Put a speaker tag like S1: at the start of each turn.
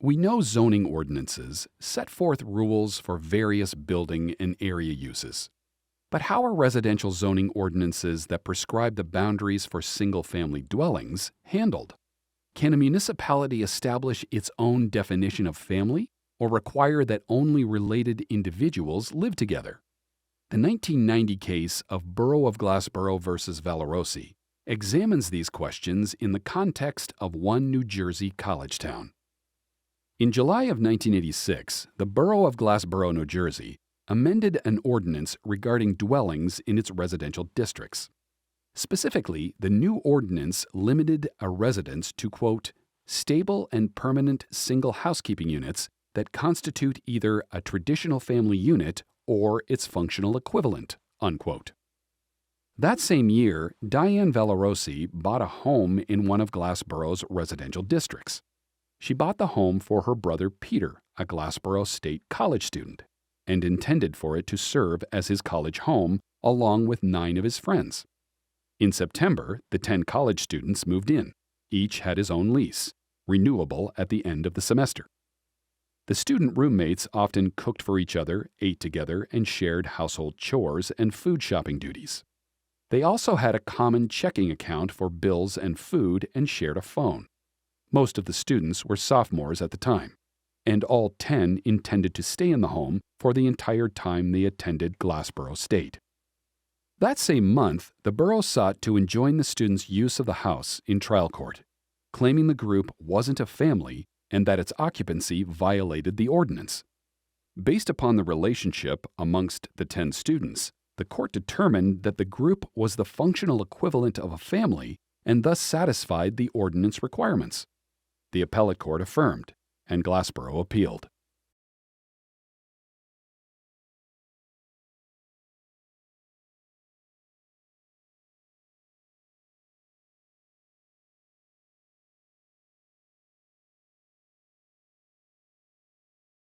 S1: We know zoning ordinances set forth rules for various building and area uses. But how are residential zoning ordinances that prescribe the boundaries for single-family dwellings handled? Can a municipality establish its own definition of family or require that only related individuals live together? The 1990 case of Borough of Glassboro versus Vallorosi examines these questions in the context of one New Jersey college town. In July of 1986, the Borough of Glassboro, New Jersey, amended an ordinance regarding dwellings in its residential districts. Specifically, the new ordinance limited a residence to, quote, stable and permanent single housekeeping units that constitute either a traditional family unit or its functional equivalent, unquote. That same year, Diane Vallorosi bought a home in one of Glassboro's residential districts. She bought the home for her brother Peter, a Glassboro State College student, and intended for it to serve as his college home along with 9 of his friends. In September, the 10 college students moved in. Each had his own lease, renewable at the end of the semester. The student roommates often cooked for each other, ate together, and shared household chores and food shopping duties. They also had a common checking account for bills and food and shared a phone. Most of the students were sophomores at the time, and all 10 intended to stay in the home for the entire time they attended Glassboro State. That same month, the borough sought to enjoin the students' use of the house in trial court, claiming the group wasn't a family and that its occupancy violated the ordinance. Based upon the relationship amongst the 10 students, the court determined that the group was the functional equivalent of a family and thus satisfied the ordinance requirements. The appellate court affirmed, and Glassboro appealed.